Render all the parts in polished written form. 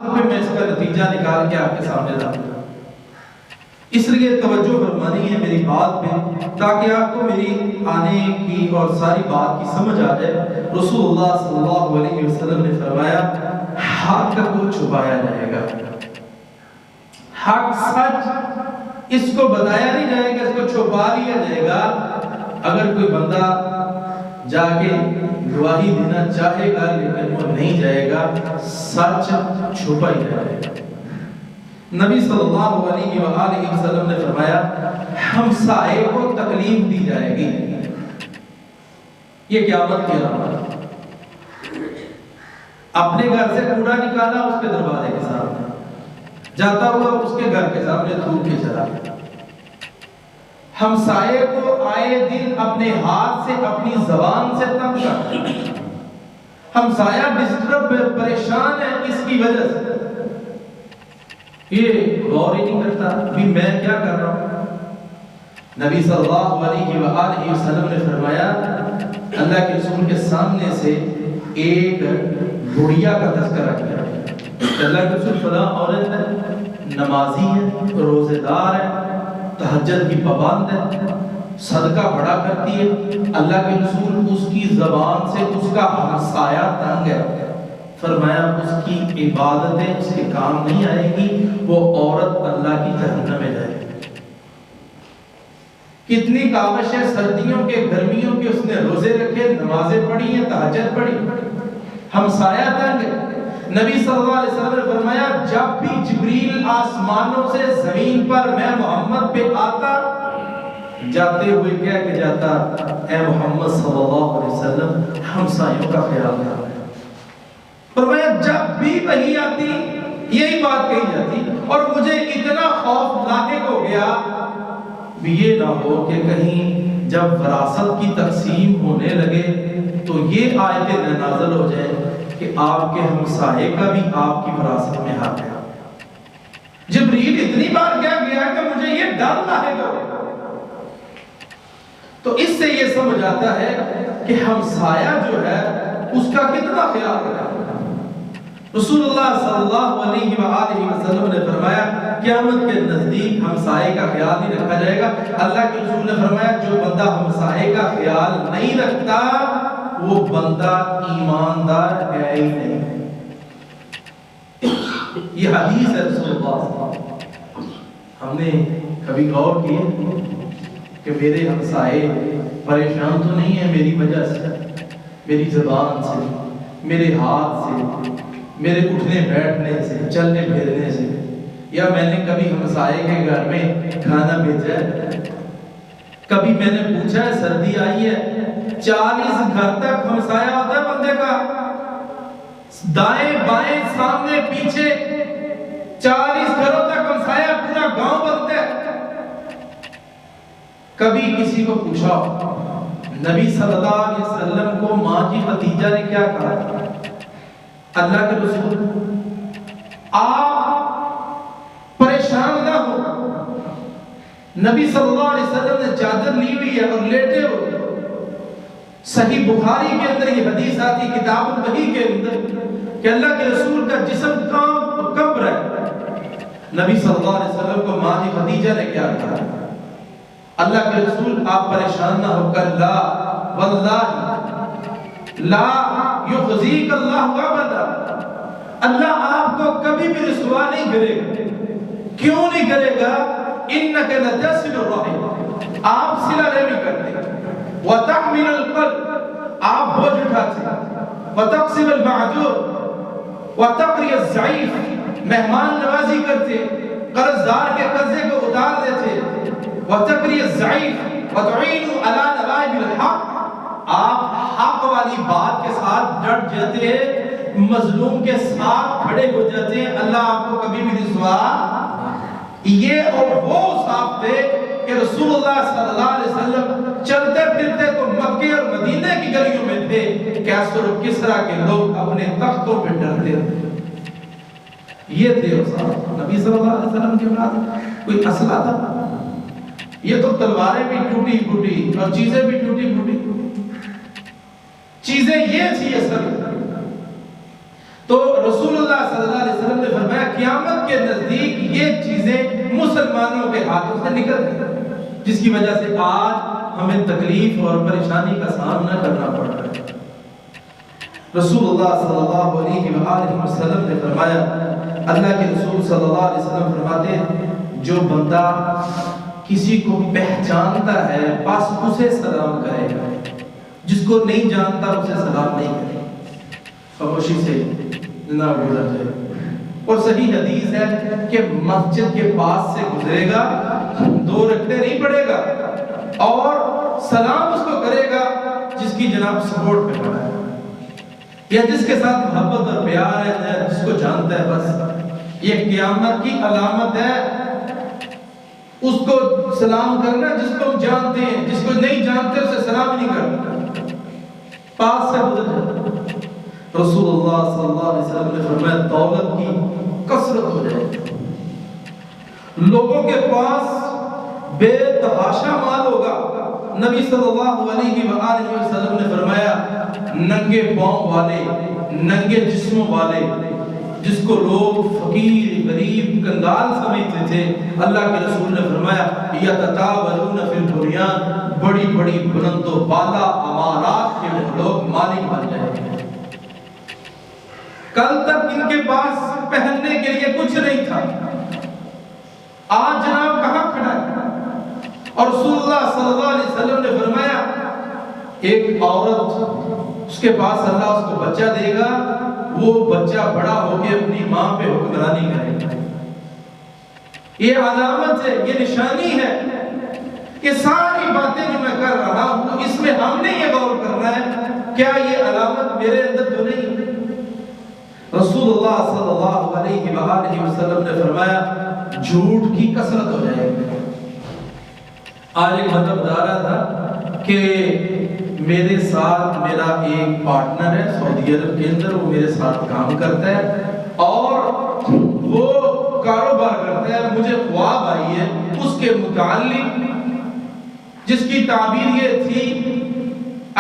میں اس کا نتیجہ نکال کے آپ کے سامنے لاؤں گا، اس لیے توجہ فرمانی ہے میری بات پہ تاکہ آپ کو میری آنے کی اور ساری بات کی سمجھ آ جائے۔ رسول اللہ صلی اللہ علیہ وسلم نے فرمایا حق کو چھپایا جائے گا، حق سچ اس کو بتایا نہیں جائے گا، اس کو چھپا لیا جائے گا۔ اگر کوئی بندہ جا کے گواہی دینا چاہے گا لیکن وہ نہیں جائے گا، سچ چھپا ہی جائے گا۔ نبی صلی اللہ علیہ وآلہ وسلم نے فرمایا ہمسائے کو تکلیف دی جائے گی، یہ قیامت کی علامت۔ اپنے گھر سے کوڑا نکالا اس کے دروازے کے سامنے، جاتا ہوا اس کے گھر کے سامنے تھوک کے چلا گیا۔ ہمسائے کو آئے دن اپنے ہاتھ سے اپنی زبان سے تنگ کرتا، ہمسایہ ڈسٹرب پریشان ہے اس کی وجہ سے، یہ غور ہی نہیں کرتا بھی میں کیا کر رہا ہوں۔ نبی صلی اللہ علیہ وآلہ وسلم نے فرمایا اللہ کے رسول کے سامنے سے ایک بڑھیا کا تذکرہ کیا، اللہ کے رسول فلاں عورت ہے، نمازی ہے، روزے دار ہے، تہجد کی پابند ہے، صدقہ بڑا کرتی ہے، اللہ کے رسول اس کی زبان سے اس کا ہمسایہ تنگ ہے، فرمایا اس کی عبادتیں اس کے کام نہیں آئے گی، وہ عورت اللہ کی جہنم میں جائے گی۔ کتنی کاوش ہے، سردیوں کے گرمیوں کے اس نے روزے رکھے، نمازیں پڑھی ہیں، تہجد پڑھی، ہمسایہ تنگ ہے۔ نبی صلی اللہ علیہ وسلم نے فرمایا جب بھی جبریل آسمانوں سے زمین پر میں محمد پہ آتا، جاتے ہوئے کہہ کے جاتا اے محمد صلی اللہ علیہ وسلم ہمسایوں کا خیال رکھنا۔ فرمایا جب بھی وحی آتی یہی بات کہی جاتی، اور مجھے اتنا خوف لاحق ہو گیا بھی یہ نہ ہو کہ کہیں جب وراثت کی تقسیم ہونے لگے تو یہ آیتیں نازل ہو جائے کہ آپ کے ہمسائے کا بھی آپ کی وراثت میں حق ہے۔ جبریل اتنی بار کہہ گیا کہ مجھے یہ ڈر لاحق ہو گیا۔ تو اس سے یہ سمجھ آتا ہے کہ ہمسایہ جو ہے اس کا کتنا خیال رکھنا۔ رسول اللہ صلی اللہ علیہ وآلہ وسلم نے فرمایا قیامت کے نزدیک ہمسائے کا خیال نہیں رکھا جائے گا۔ اللہ کے رسول نے فرمایا جو بندہ ہمسائے کا خیال نہیں رکھتا وہ بندہ ایماندار ہے ہی نہیں۔ یہ حدیث ہے رسول اللہ صلی اللہ علیہ وسلم۔ ہم نے کبھی غور کیے کہ میرے ہمسائے پریشان تو نہیں ہیں میری وجہ سے، میری زبان سے، میرے ہاتھ سے، میرے اٹھنے بیٹھنے سے، چلنے پھرنے سے، یا میں نے کبھی ہمسائے کے گھر میں کھانا بھیجا ہے، کبھی میں نے پوچھا ہے سردی آئی ہے 40 گھر تک ہمسایہ ہوتا ہے بندے کا، دائیں بائیں سامنے پیچھے 40 گھروں تک ہمسایہ، پورا گاؤں بنتا ہے۔ کبھی کسی کو پوچھا نبی صلی اللہ علیہ وسلم کو ماں کی بھتیجا نے کیا کہا؟ اللہ کے رسول آپ پریشان نہ ہو، نبی صلی اللہ علیہ وسلم نے چادر لی ہوئی ہے اور لیٹے ہوئے، صحیح بخاری کے اندر یہ حدیث آتی کتاب الوحی کے اندر کہ اللہ کے رسول کا جسم کب رہا ہے۔ نبی صلی اللہ علیہ وسلم کو ماں کی بھتیجا نے کیا کہا؟ اللہ کے رسول آپ پریشان نہ ہو کر لا واللہ لا یخزیک اللہ ابدا، اللہ آپ کو کبھی بھی رسوا نہیں کرے گا۔ کیوں نہیں کرے گا؟ انک لتصل الرحم، آپ صلہ رحمی کرتے، وتحمل القلب، آپ بوجھ اٹھاتے، وتقسم المعذور، وتقری الضعیف، مہمان نوازی کرتے، قرض دار کے قرضے کو اتار دیتے، وتقری الضعیف وتعین علی نوائب الحق، آپ حق والی بات کے ساتھ ڈٹ جاتے ہیں، مظلوم کے ساتھ کھڑے ہو جاتے ہیں، اللہ آپ کو کبھی بھی رسوا۔ یہ اور وہ صاحب تھے کہ رسول اللہ صلی اللہ علیہ وسلم چلتے پھرتے تو مکے اور مدینہ کی گلیوں میں تھے، کیسر و کسرا کے لوگ اپنے تختوں پہ ڈرتے تھے۔ یہ تھے صاحب نبی صلی اللہ علیہ وسلم کے بعد کوئی اسلحہ تھا؟ یہ تو تلواریں بھی ٹوٹی پھوٹی اور چیزیں بھی ٹوٹی پھوٹی، چیزیں یہ تھی اصل۔ تو رسول اللہ صلی اللہ علیہ وسلم نے فرمایا قیامت کے نزدیک یہ چیزیں مسلمانوں کے ہاتھوں سے نکل گئی، جس کی وجہ سے آج ہمیں تکلیف اور پریشانی کا سامنا کرنا پڑ رہا ہے۔ رسول اللہ صلی اللہ علیہ وآلہ وسلم نے فرمایا، اللہ کے رسول صلی اللہ علیہ وسلم فرماتے ہیں جو بندہ کسی کو پہچانتا ہے بس اسے سلام کرے گا، جس کو نہیں جانتا اسے سلام نہیں کرے گا، خاموشی سے جناب گزر جائے۔ اور صحیح حدیث ہے کہ مسجد کے پاس سے گزرے گا، 2 رکعتیں نہیں پڑھے گا اور سلام اس کو کرے گا جس کی جناب سپورٹ پہ کھڑا ہے یا جس کے ساتھ محبت اور پیار ہے، جس کو جانتا ہے۔ بس یہ قیامت کی علامت ہے، اس کو سلام کرنا جس کو ہم جانتے ہیں، جس کو نہیں جانتے اسے سلام نہیں کرنا، پاس سے گزر جائے۔ رسول اللہ صلی اللہ علیہ وسلم نے فرمایا دولت کی کثرت ہو جائے، لوگوں کے پاس بے تحاشا مال ہوگا۔ نبی صلی اللہ علیہ وآلہ وسلم نے فرمایا ننگے پاؤں والے، ننگے جسموں والے، جس کو لوگ فقیر، غریب، کنگال سمجھتے تھے، اللہ کے رسول نے فرمایا یتطاولون فی البنیان، بڑی بڑی بلند و بالا عمارات کے لوگ مالک بن جائیں گے۔ کل تک ان کے پاس پہننے کے لیے کچھ نہیں تھا، آج جناب کہاں کھڑا ہے؟ اور رسول اللہ صلی اللہ علیہ وسلم نے فرمایا ایک عورت، اس کے پاس اللہ اس کو بچہ دے گا، وہ بچہ بڑا ہو کے اپنی ماں پہ حکمرانی کرے گا۔ یہ علامت ہے، یہ نشانی ہے کہ ساری باتیں جو میں کر رہا ہوں اس میں ہم نے یہ غور کرنا ہے کیا یہ علامت میرے اندر تو نہیں؟ رسول اللہ صلی اللہ علیہ وآلہ وسلم نے فرمایا جھوٹ کی کثرت ہو جائے گی۔ آج ایک بندہ بتا رہا تھا کہ میرے ساتھ میرا ایک پارٹنر ہے سعودی عرب کے اندر، وہ میرے ساتھ کام کرتا ہے اور وہ کاروبار کرتا ہے، مجھے خواب آئی ہے اس کے متعلق جس کی تعبیر یہ تھی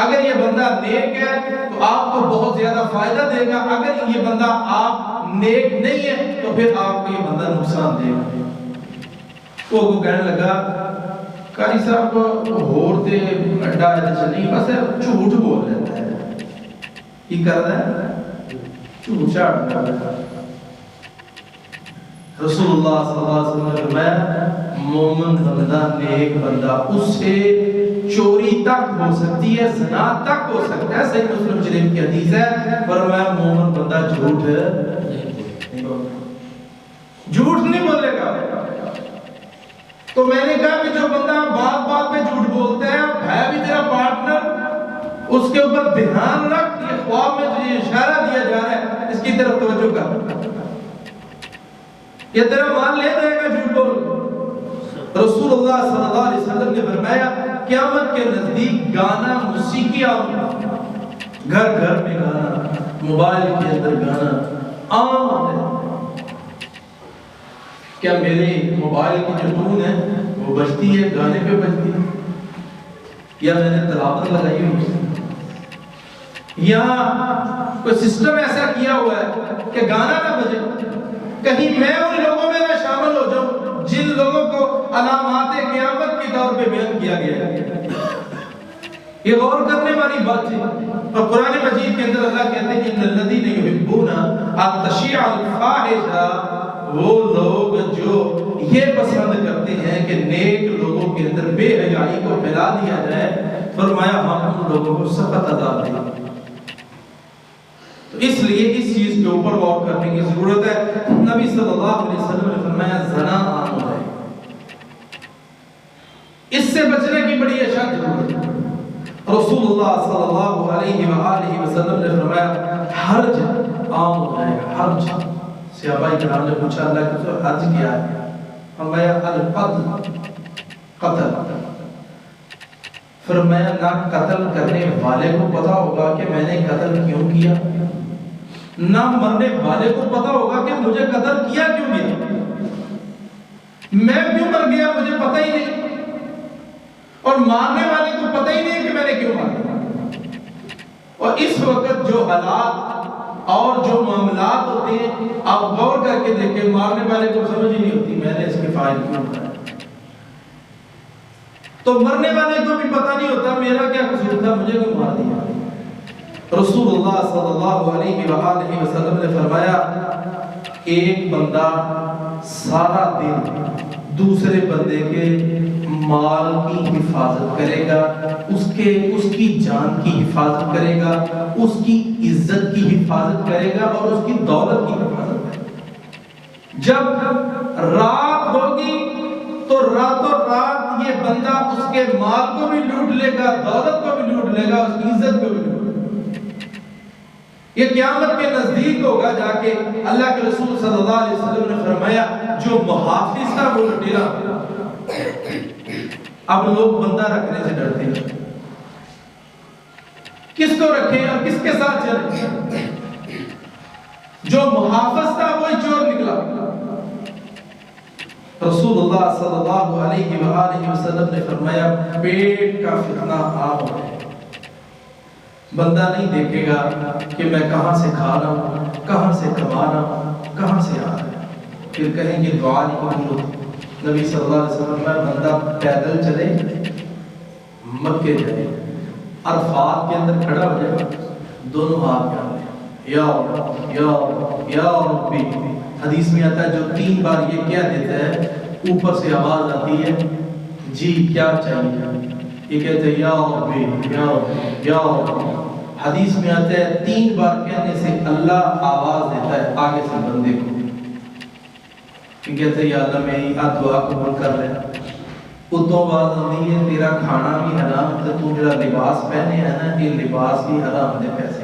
اگر یہ بندہ نیک ہے تو آپ کو بہت زیادہ فائدہ دے گا، اگر یہ بندہ آپ نیک نہیں ہے تو پھر آپ کو یہ بندہ نقصان دے گا۔ وہ کہنے لگا قاری صاحب ہورتے اڈا ہے نہیں، بس جھوٹ بول لیتا ہے، یہ کر رہا ہے جھوٹ چاڑ رہا ہے۔ رسول اللہ صلی اللہ علیہ وسلم نے فرمایا مومن بندہ، نیک بندہ، اس سے چوری تک ہو سکتی ہے، زنا تک ہو سکتا ہے، صحیح مسلم شریف کی حدیث ہے، فرمایا مومن بندہ جھوٹ نہیں بولے گا۔ تو میں نے کہا کہ جو بندہ بات بات میں جھوٹ بولتا ہے بھی تیرا پارٹنر، اس کے اوپر دھیان رکھ، یہ خواب میں تجھے اشارہ دیا جا رہا ہے، اس کی طرف توجہ کر، یہ تیرا مال لے جائے گا جھوٹ بول۔ رسول اللہ صلی اللہ علیہ وسلم نے فرمایا قیامت کے نزدیک گانا، موسیقی عام، گھر گھر میں گانا، موبائل کے اندر گانا عام ہے۔ کیا میرے موبائل کی جو ٹون ہے وہ بجتی ہے، گانے پہ بجتی ہے، یا میں نے تلاوت لگائی ہوئی ہے، یا کوئی سسٹم ایسا کیا ہوا ہے کہ گانا نہ بجے؟ کہیں میں ان لوگوں میں نہ شامل ہو جاؤں جن لوگوں کو علامات قیامت کے طور پہ بیان کیا گیا ہے۔ یہ غور کرنے والی بات ہے۔ اور قرآن مجید کے اندر اللہ کہتے ہیں ان الذین یحبون ان تشیع الفاحشہ، وہ لوگ جو یہ پسند کرتے ہیں کہ نیک لوگوں کے اندر بے حیائی کو پھیلا دیا جائے، فرمایا ہم ان لوگوں کو سخت عذاب دیں گے۔ تو اس لیے اس چیز کے اوپر غور کرنے کی ضرورت ہے۔ نبی صلی اللہ علیہ وسلم نے فرمایا زنا عام ہو جائے، اس سے بچنے کی بڑی اشد ضرورت ہے۔ رسول اللہ صلی اللہ علیہ وآلہ وسلم نے فرمایا حرج عام ہو جائے گا، حرج۔ صحابہ کرام نے پوچھا اللہ کے رسول حرج کیا ہے؟ فرمایا القتل، قتل۔ فرمایا نہ قتل کرنے والے کو پتا ہوگا کہ میں نے قتل کیوں کیا، نہ مرنے والے کو پتا ہوگا کہ مجھے قتل کیا کیوں گیا، میں کیوں مر گیا مجھے پتہ ہی نہیں، اور مارنے والے کو پتہ ہی نہیں کہ میں نے کیوں مارا۔ اور اس وقت جو حالات اور جو معاملات ہوتے ہیں آپ غور کر کے دیکھیں، مارنے والے کو سمجھ ہی نہیں ہوتی میں نے اس کے فائل کیوں کرایا، تو مرنے والے کو بھی پتہ نہیں ہوتا میرا کیا قصور تھا، مجھے کیوں مار دیا۔ رسول اللہ صلی اللہ علیہ وآلہ وسلم نے فرمایا ایک بندہ سارا دن دوسرے بندے کے مال کی حفاظت کرے گا، اس کی جان کی حفاظت کرے گا، اس کی عزت کی حفاظت کرے گا اور اس کی دولت کی حفاظت کرے گا۔ جب رات ہوگی تو راتوں رات یہ بندہ اس کے مال کو بھی لوٹ لے گا، دولت کو بھی لوٹ لے گا، اس کی عزت کو بھی لوٹ لے گا۔ یہ قیامت کے نزدیک ہوگا جا کے۔ اللہ کے رسول صلی اللہ علیہ وسلم نے فرمایا جو محافظ تھا وہ لٹیرا۔ اب لوگ بندہ رکھنے سے ڈرتے ہیں، کس کو رکھیں اور کس کے ساتھ چلیں؟ جو محافظ تھا وہی چور نکلا۔ رسول اللہ صلی اللہ علیہ وآلہ وسلم نے فرمایا پیٹ کا فتنہ عام ہے، بندہ نہیں دیکھے گا کہ میں کہاں سے کھا رہا ہوں، کہاں سے کما رہا ہوں، کہاں سے آ رہا ہے، پھر کہیں گے دعا نہیں قبول ہوتی۔ نبی صلی اللہ علیہ وسلم میں بندہ پیدل چلے مکے جائے، عرفات کے اندر کھڑا ہو جائے، دونوں ہاتھ کیا یا یا یا ربی، حدیث میں آتا ہے جو 3 بار یہ کہہ دیتا ہے اوپر سے آواز آتی ہے جی کیا چاہیے، یہ کہتے ہیں یا ربی یا ربی یا ربی۔ حدیث میں آتا ہے 3 بار کہنے سے اللہ آواز دیتا ہے آگے سے بندے کو، کہ کہتے ہیں یا اللہ میری دعا قبول کر لے۔ اتوں بات ہوتی ہے تیرا کھانا بھی حرام، تو جڑا لباس پہنے ہے نا یہ لباس بھی حرام دے پیسے